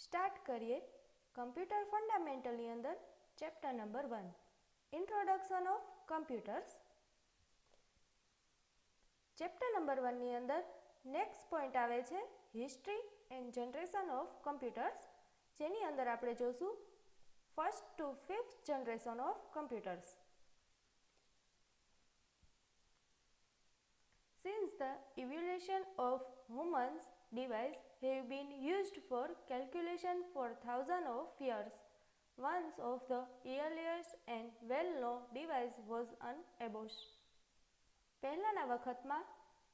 Start કરીએ computer ફંડામેન્ટલની અંદર chapter number 1 introduction of computers. Chapter number 1ની અંદર નેક્સ્ટ પોઈન્ટ આવે છે history and generation of computers, જેની અંદર આપણે જોશું first to fifth generation of computers. Since the evolution of humans devices have been used for calculation for thousands of years, one of the earliest and well-known device was an EBOS. પહેલાંના વખતમાં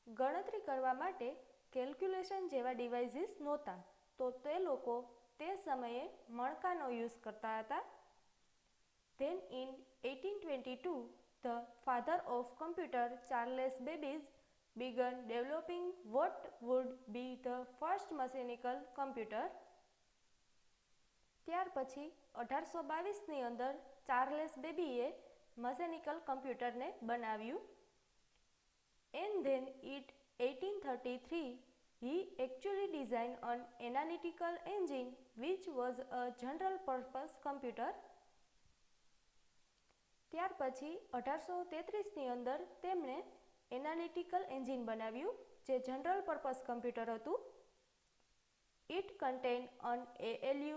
ગણતરી કરવા માટે calculation જેવા devices નહોતા, તો તે લોકો તે સમયે મણકાનો યુઝ કરતા હતા. Then in 1822, the father of computer, Charles Babbage, began developing what would be the first mechanical computer. ત્યાર પછી 1822ની અંદર ચાર્લેસ બેબીએ મકેનિકલ કમ્પ્યુટરને બનાવ્યું. And then in 1833 he actually designed an analytical engine which was a general purpose computer. ત્યાર પછી 1833ની અંદર તેમણે analytical engine બનાવ્યું જે જનરલ પર્પસ કમ્પ્યુટર હતું. It contained an ALU,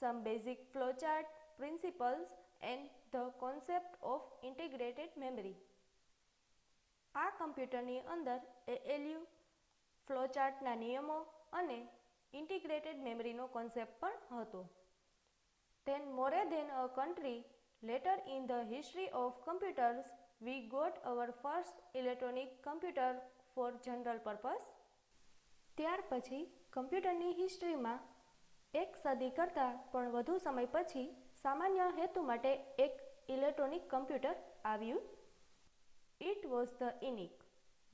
some basic flowchart principles and the concept of integrated memory. આ કમ્પ્યુટરની અંદર ALU, ફ્લોચાર્ટના નિયમો અને ઇન્ટિગ્રેટેડ મેમરીનો કોન્સેપ્ટ પણ હતો. Then more than a country later in the history of computers, we got our first electronic computer for general purpose. ત્યાર પછી કમ્પ્યુટરની હિસ્ટ્રીમાં એક સદી કરતાં પણ વધુ સમય પછી સામાન્ય હેતુ માટે એક ઇલેક્ટ્રોનિક કમ્પ્યુટર આવ્યું. It was the ENIAC,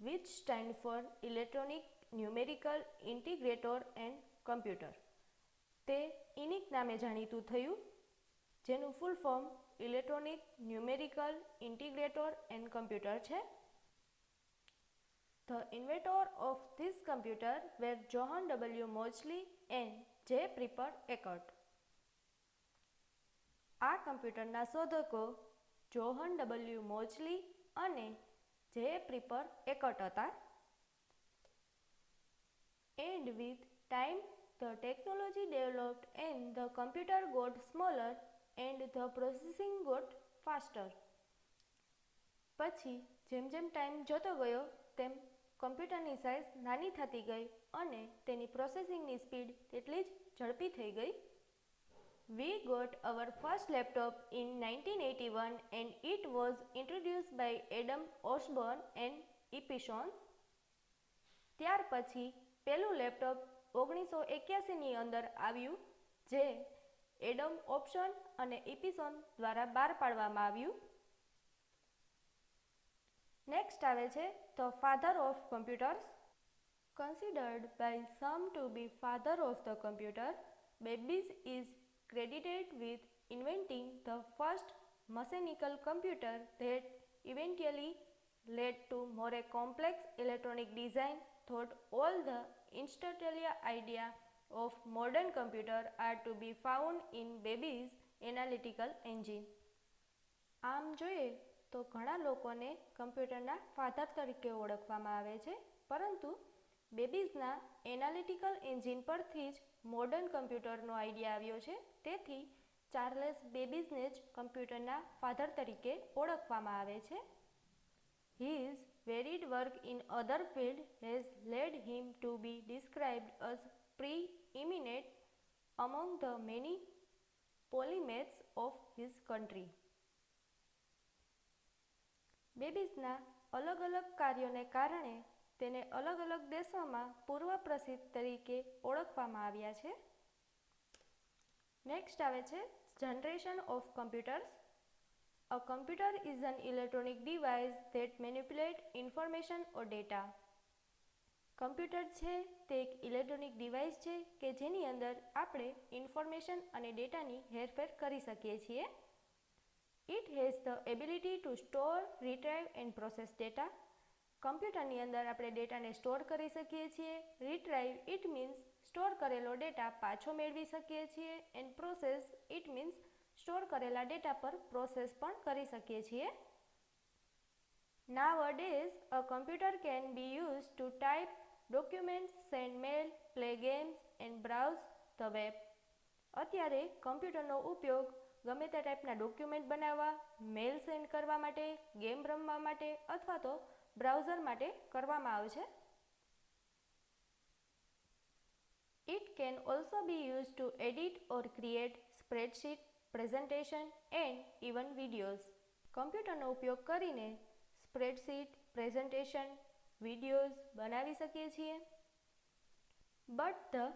which stand for Electronic Numerical Integrator and Computer. તે ENIAC નામે જાણીતું થયું, જેનું full form electronic numerical integrator and computer છે. The inventor of this computer were Johann W. Moseley and J. Prepper Eckert. આ કમ્પ્યુટરના શોધકો John W મોચલી અને જે prepare act હતા. And with time, the technology developed and the computer got smaller and the processing got faster. પછી જેમ જેમ time જતો ગયો તેમ કમ્પ્યુટરની સાઇઝ નાની થતી ગઈ અને તેની પ્રોસેસિંગની સ્પીડ તેટલી જ ઝડપી થઈ ગઈ. We got our first laptop in 1981 and it was introduced by Adam Osborne and Epson. ત્યાર પછી પહેલું લેપટોપ 1981ની અંદર આવ્યું, જે એડમ ઓપ્શન અને ઇપિસોન દ્વારા બહાર પાડવામાં આવ્યું. નેક્સ્ટ આવે છે the father of computers. Considered by some to be father of the computer, Babbage is credited with inventing the first mechanical computer that eventually led to more complex electronic design. Thought all the instantaneous idea of modern computer are to be found in Babbage's analytical engine. આમ જોઈએ તો ઘણા લોકોને કમ્પ્યુટરના father તરીકે ઓળખવામાં આવે છે, પરંતુ બેબીઝના એનાલિટિકલ એન્જિન પરથી જ મોડર્ન કમ્પ્યુટરનો આઈડિયા આવ્યો છે. તેથી ચાર્લેસ બેબીઝને જ કમ્પ્યુટરના ફાધર તરીકે ઓળખવામાં આવે છે. His varied work in other fields has led him to be described as preeminent among the many polymaths of his country. બેબીઝના અલગ અલગ કાર્યોને કારણે તેને અલગ અલગ દેશોમાં પૂર્વ પ્રસિદ્ધ તરીકે ઓળખવામાં આવ્યા છે. નેક્સ્ટ આવે છે generation of computers. A computer is an electronic device that manipulate information or data. Computer છે તે એક ઇલેક્ટ્રોનિક ડિવાઇસ છે કે જેની અંદર આપણે ઇન્ફોર્મેશન અને ડેટાની હેરફેર કરી શકીએ છીએ. It has the ability to store, retrieve and process data. કમ્પ્યુટરની અંદર આપણે ડેટાને સ્ટોર કરી શકીએ છીએ. રિટ્રાઈવ ઇટ મીન્સ સ્ટોર કરેલો ડેટા પાછો મેળવી શકીએ છીએ. And process it means store કરેલા ડેટા પર પ્રોસેસ પણ કરી શકીએ છીએ. Nowadays, a computer can be used to type documents, send mail, play games and browse the web. અત્યારે કમ્પ્યુટરનો ઉપયોગ ગમે તે ટાઈપના ડોક્યુમેન્ટ બનાવવા, મેલ સેન્ડ કરવા માટે, ગેમ રમવા માટે અથવા તો બ્રાઉઝર માટે કરવામાં આવે છે. It can also be used to edit or create spreadsheet, presentation and even videos. કમ્પ્યુટરનો ઉપયોગ કરીને સ્પ્રેડશીટ, પ્રેઝન્ટેશન, વિડીયોઝ બનાવી શકીએ છીએ. But the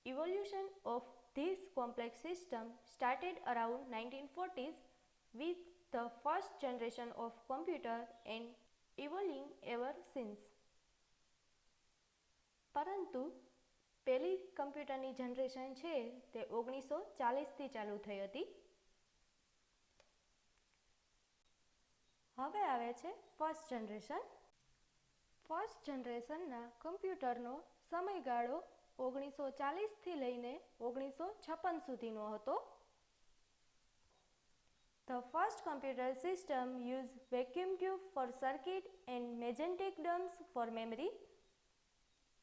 evolution of this complex system started around 1940s with the first generation of computer and evolving ever since. પરંતુ પહેલી કમ્પ્યુટરની generation છે તે 1940થી ચાલુ થઈ હતી. હવે આવે છે ફર્સ્ટ જનરેશન. ફર્સ્ટ જનરેશનના કમ્પ્યુટરનો સમયગાળો 1940થી લઈને 1956 સુધીનો હતો. The first computer system used vacuum tube for circuit and magnetic dumps for memory.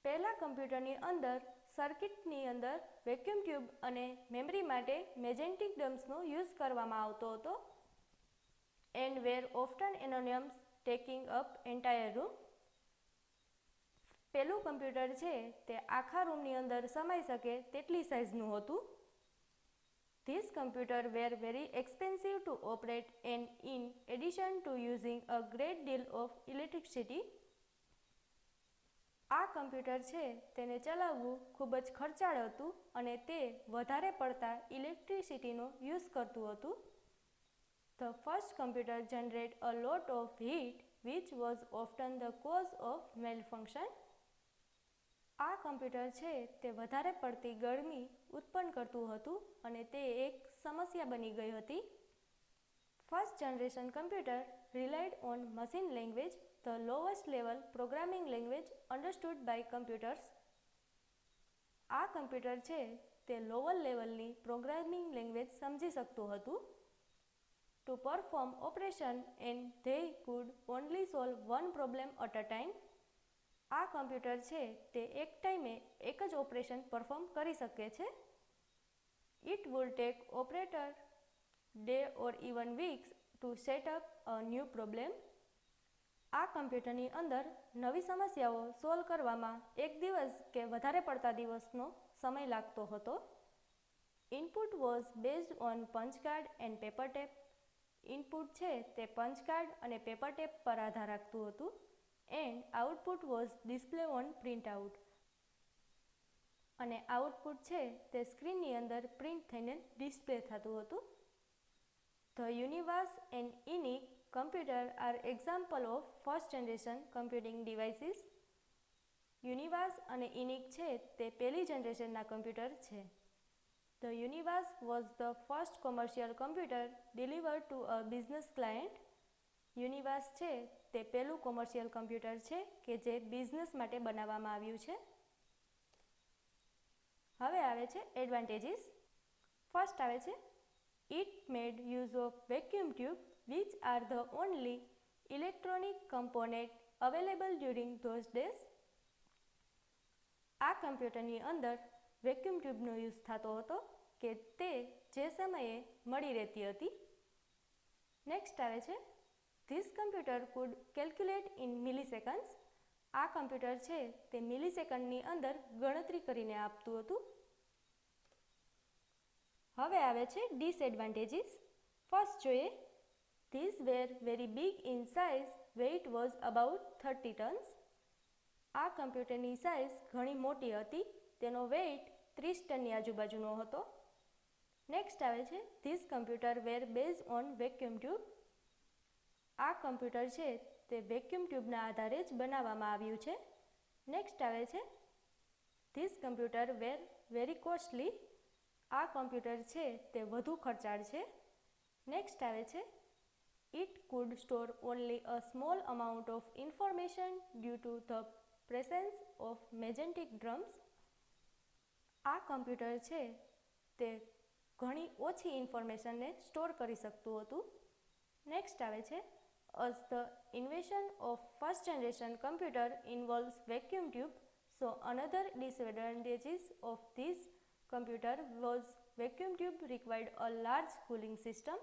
પહેલા કમ્પ્યુટરની અંદર સર્કિટની અંદર વેક્યુમ ટ્યુબ અને મેમરી માટે મેજેન્ટિક ડમ્પ્સનો યુઝ કરવામાં આવતો હતો. And were often enormous taking up entire room. પહેલું કમ્પ્યુટર છે તે આખા રૂમની અંદર સમાઈ શકે તેટલી સાઇઝનું હતું. This computer were very expensive two operate and in addition to using a great deal of electricity. આ કમ્પ્યુટર છે તેને ચલાવવું ખૂબ જ ખર્ચાળ હતું અને તે વધારે પડતા ઇલેક્ટ્રિસિટીનો યુઝ કરતું હતું. The first computer generate a lot of heat which was often the cause of malfunction. આ કમ્પ્યુટર છે તે વધારે પડતી ગરમી ઉત્પન્ન કરતું હતું અને તે એક સમસ્યા બની ગઈ હતી. First generation computer relied on machine language, the lowest level programming language understood by computers. આ કમ્પ્યુટર છે તે લોઅર લેવલની પ્રોગ્રામિંગ લેંગ્વેજ સમજી શકતું હતું. To perform operation and they could only solve one problem at a time. આ computer છે તે એક ટાઈમે એક જ ઓપરેશન પરફોર્મ કરી શકે છે. It would take operator day or even weeks to set up a new problem. આ કમ્પ્યુટરની અંદર નવી સમસ્યાઓ સોલ્વ કરવામાં એક દિવસ કે વધારે પડતા દિવસનો સમય લાગતો હતો. Input was based on punch card and paper tape. Input છે તે પંચ કાર્ડ અને પેપર ટેપ પર આધાર રાખતું હતું. And output was display on print out. અને આઉટપુટ છે તે સ્ક્રીનની અંદર પ્રિન્ટ થઈને ડિસ્પ્લે થતું હતું. The UNIVAC and ENIAC computer are example of first generation computing devices. UNIVAC અને ઇનિક છે તે પહેલી જનરેશનના કમ્પ્યુટર છે. The Univas was the first commercial computer delivered to a business client. Univas છે તે પહેલું કોમર્શિયલ કમ્પ્યુટર છે કે જે બિઝનેસ માટે બનાવવામાં આવ્યું છે. હવે આવે છે એડવાન્ટેજીસ. ફર્સ્ટ આવે છે It made use of vacuum tube which are the only electronic component available during those days. આ કમ્પ્યુટરની અંદર વેક્યુમ ટ્યુબનો યુઝ થતો હતો કે તે જે સમયે મળી રહેતી હતી. નેક્સ્ટ આવે છે this computer could calculate in milliseconds. આ કમ્પ્યુટર છે તે મિલીસેકન્ડની અંદર ગણતરી કરીને આપતું હતું. હવે આવે છે ડિસએડવાન્ટેજીસ. ફર્સ્ટ જોઈએ this were very big in size. Weight was about 30 tons. આ કમ્પ્યુટરની સાઇઝ ઘણી મોટી હતી. તેનો વેઇટ 30 ટનની આજુબાજુનો હતો. નેક્સ્ટ આવે છે this computer were base on vacuum tube. આ કમ્પ્યુટર છે તે વેક્યુમ ટ્યુબના આધારે જ બનાવવામાં આવ્યું છે. નેક્સ્ટ આવે છે this computer were very costly. આ કમ્પ્યુટર છે તે વધુ ખર્ચાળ છે. નેક્સ્ટ આવે છે it could store only a small amount of information due to the presence of magnetic drums. આ કમ્પ્યુટર છે તે ઘણી ઓછી ઇન્ફોર્મેશનને સ્ટોર કરી શકતું હતું. નેક્સ્ટ આવે છે as the invention of first generation computer involves vacuum tube, so another disadvantages of this computer was vacuum tube required a large cooling system.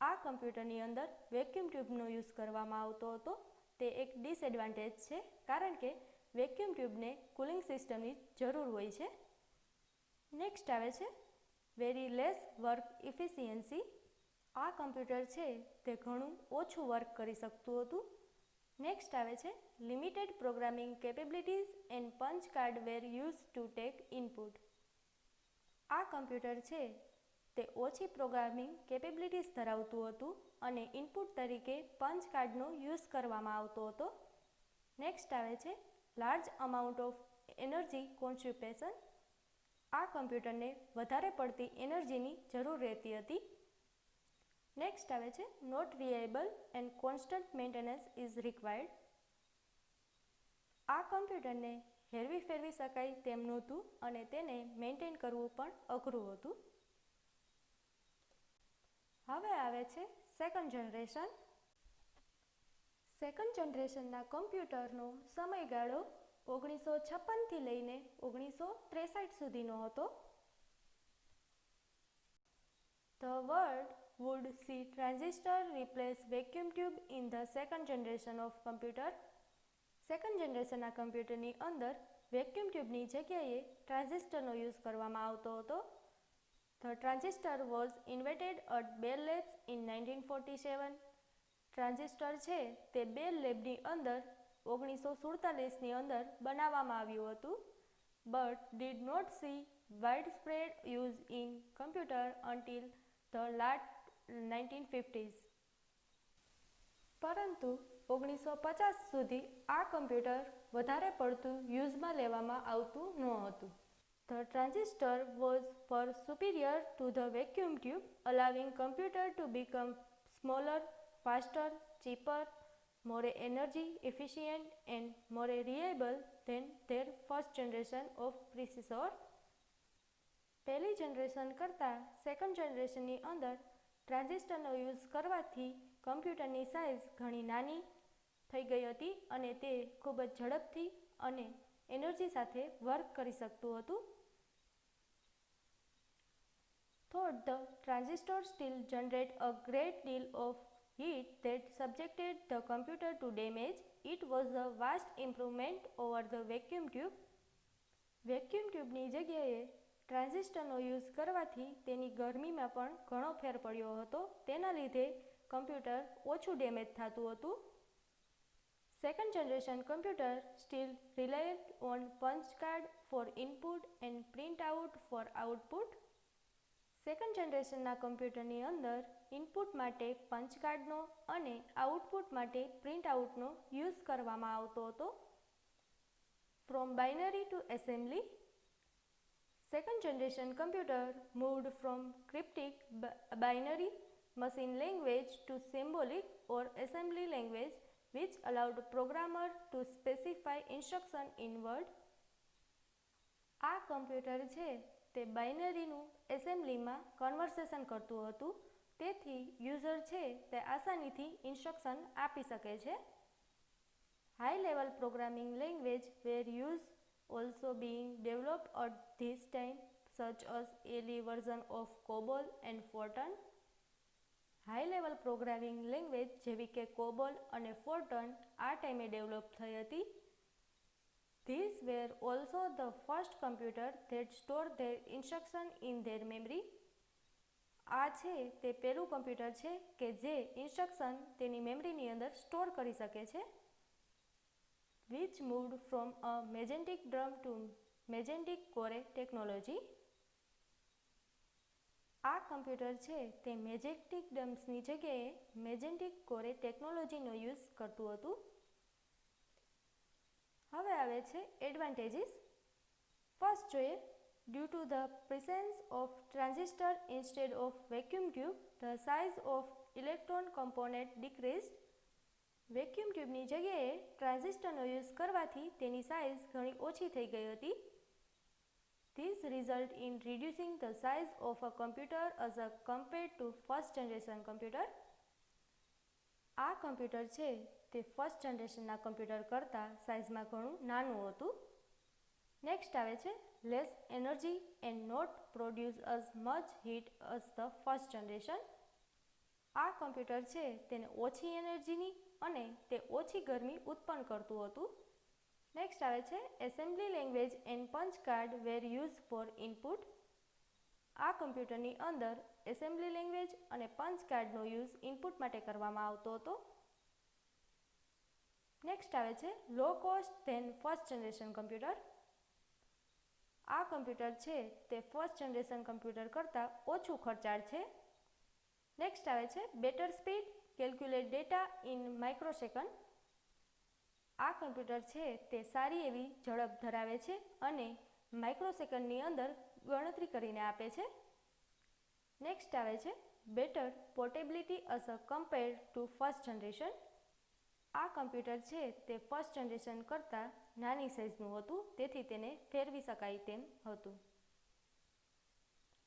આ કમ્પ્યુટરની અંદર વેક્યુમ ટ્યુબનો યુઝ કરવામાં આવતો હતો. તે એક ડિસએડવાન્ટેજ છે કારણ કે વેક્યુમ ટ્યુબને કુલિંગ સિસ્ટમની જરૂર હોય છે. નેક્સ્ટ આવે છે વેરી લેસ વર્ક ઇફિશિયન્સી. આ કમ્પ્યુટર છે તે ઘણું ઓછું વર્ક કરી શકતું હતું. નેક્સ્ટ આવે છે limited programming capabilities and punch card were use to take input. આ કમ્પ્યુટર છે તે ઓછી પ્રોગ્રામિંગ કેપેબિલિટીઝ ધરાવતું હતું અને ઇનપુટ તરીકે પંચ કાર્ડનો યુઝ કરવામાં આવતો હતો. નેક્સ્ટ આવે છે લાર્જ અમાઉન્ટ ઓફ એનર્જી કોન્સ્યુપેશન. આ કમ્પ્યુટરને વધારે પડતી એનર્જીની જરૂર રહેતી હતી. નેક્સ્ટ આવે છે not reliable and constant maintenance is required. આ કમ્પ્યુટરને હેરવી ફેરવી શકાય તેમ નહોતું અને તેને મેન્ટેન કરવું પણ અઘરું હતું. હવે આવે છે સેકન્ડ જનરેશન. સેકન્ડ જનરેશનના કમ્પ્યુટરનો સમયગાળો 1956થી લઈને 1963 સુધીનો હતો. The world would see transistor replace vacuum tube in the second generation of computer. Second જનરેશનના કમ્પ્યુટરની અંદર વેક્યુમ ટ્યુબની જગ્યાએ ટ્રાન્ઝિસ્ટરનો યુઝ કરવામાં આવતો હતો. The transistor was invented at Bell Labs in 1947. Transistor છે તે બેલ લેબની અંદર 1947ની અંદર બનાવવામાં આવ્યું હતું. But did not see widespread use in computer until the late 1950s. પરંતુ 1950 સુધી આ કમ્પ્યુટર વધારે પડતું યુઝમાં લેવામાં આવતું ન હતું. The transistor was far superior to the vacuum tube, allowing computer to become smaller, faster, cheaper, more energy efficient and more reliable than their first generation of predecessor. પહેલી જનરેશન કરતાં સેકન્ડ જનરેશનની અંદર ટ્રાન્ઝિસ્ટરનો use કરવાથી કમ્પ્યુટરની size ઘણી નાની થઈ ગઈ હતી અને તે ખૂબ જ ઝડપથી અને એનર્જી સાથે વર્ક કરી શકતું હતું. Though the transistor still generate a great deal of heat that subjected the computer to damage, it was a vast improvement over the vacuum tube. Vacuum ટ્યુબની જગ્યાએ ટ્રાન્ઝિસ્ટરનો યુઝ કરવાથી તેની ગરમીમાં પણ ઘણો ફેર પડ્યો હતો. તેના લીધે કમ્પ્યુટર ઓછું ડેમેજ થતું હતું. Second generation computer still relied on punch card for input and print out for output. Second જનરેશનના કમ્પ્યુટરની અંદર ઇનપુટ માટે પંચ કાર્ડનો અને આઉટપુટ માટે પ્રિન્ટ આઉટનો યુઝ કરવામાં આવતો હતો. From binary to assembly. Second generation computer moved from cryptic binary machine language to symbolic or assembly language, which allowed programmer to specify instruction in word. આ કમ્પ્યુટર છે તે બાઇનરીનું એસેમ્બલીમાં કન્વર્સેશન કરતું હતું. તેથી યુઝર છે તે આસાનીથી ઇન્સ્ટ્રક્શન આપી શકે છે. High level programming language wear use also being developed at this time, such as early version of COBOL and Fortran. High level programming language જેવી કે કોબોલ અને ફોર્ટન આ ટાઈમે ડેવલપ થઈ હતી. These were also the first computer that store their instruction in their memory. આ છે તે પહેલું કમ્પ્યુટર છે કે જે ઇન્સ્ટ્રક્શન તેની મેમરીની અંદર સ્ટોર કરી શકે છે. Which moved from a magnetic drum to magnetic core technology. આ કમ્પ્યુટર છે તે મેજેન્ટિક ડમ્સની જગ્યાએ મેજેન્ટિક કોરે ટેકનોલોજીનો યુઝ કરતું હતું. હવે આવે છે એડવાન્ટેજીસ. ફર્સ્ટ જોઈએ, due to the presence of transistor instead of vacuum tube, the size of electron component decreased. Vacuum ટ્યુબની જગ્યાએ ટ્રાન્ઝિસ્ટરનો યુઝ કરવાથી તેની સાઇઝ ઘણી ઓછી થઈ ગઈ હતી. These result in reducing the size of a computer as a compared to first generation computer. આ કમ્પ્યુટર છે તે ફર્સ્ટ જનરેશનના કમ્પ્યુટર કરતાં સાઇઝમાં ઘણું નાનું હતું. નેક્સ્ટ આવે છે less energy and not produce as much heat as the first generation. આ કમ્પ્યુટર છે તેને ઓછી એનર્જીની અને તે ઓછી ગરમી ઉત્પન્ન કરતું હતું. નેક્સ્ટ આવે છે assembly language and punch card were use for input. આ કમ્પ્યુટરની અંદર એસેમ્બલી લેંગ્વેજ અને પંચ કાર્ડનો યુઝ ઇનપુટ માટે કરવામાં આવતો હતો. નેક્સ્ટ આવે છે low cost than first generation computer. આ કમ્પ્યુટર છે તે ફર્સ્ટ જનરેશન કમ્પ્યુટર કરતાં ઓછું ખર્ચાળ છે. નેક્સ્ટ આવે છે better speed calculate data in microsecond. આ કમ્પ્યુટર છે તે સારી એવી ઝડપ ધરાવે છે અને માઇક્રોસેકન્ડની અંદર ગણતરી કરીને આપે છે. નેક્સ્ટ આવે છે better portability as a compare to first generation. આ કમ્પ્યુટર છે તે ફર્સ્ટ જનરેશન કરતાં નાની સાઇઝનું હતું, તેથી તેને ફેરવી શકાય તેમ હતું.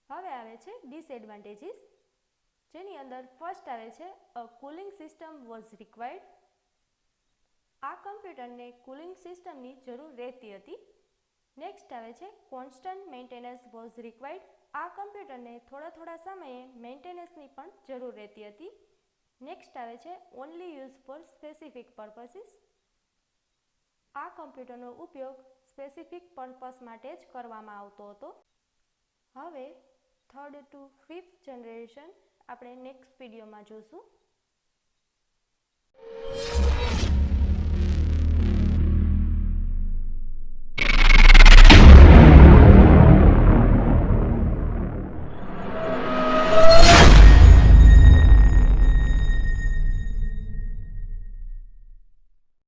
હવે આવે છે ડિસએડવાન્ટેજીસ, જેની અંદર ફર્સ્ટ આવે છે અ કુલિંગ સિસ્ટમ વોઝ રિક્વાયર્ડ. આ કમ્પ્યુટરને કુલિંગ સિસ્ટમની જરૂર રહેતી હતી. નેક્સ્ટ આવે છે કોન્સ્ટન્ટ મેન્ટેનન્સ વોઝ રિક્વાયર્ડ. આ કમ્પ્યુટરને થોડા સમયે મેન્ટેનન્સની પણ જરૂર રહેતી હતી. નેક્સ્ટ આવે છે ઓનલી યુઝ ફોર સ્પેસિફિક પર્પસીસ. આ કમ્પ્યુટરનો ઉપયોગ સ્પેસિફિક પર્પસ માટે જ કરવામાં આવતો હતો. હવે 3rd to 5th જનરેશન આપણે નેક્સ્ટ વિડીયોમાં જોશું.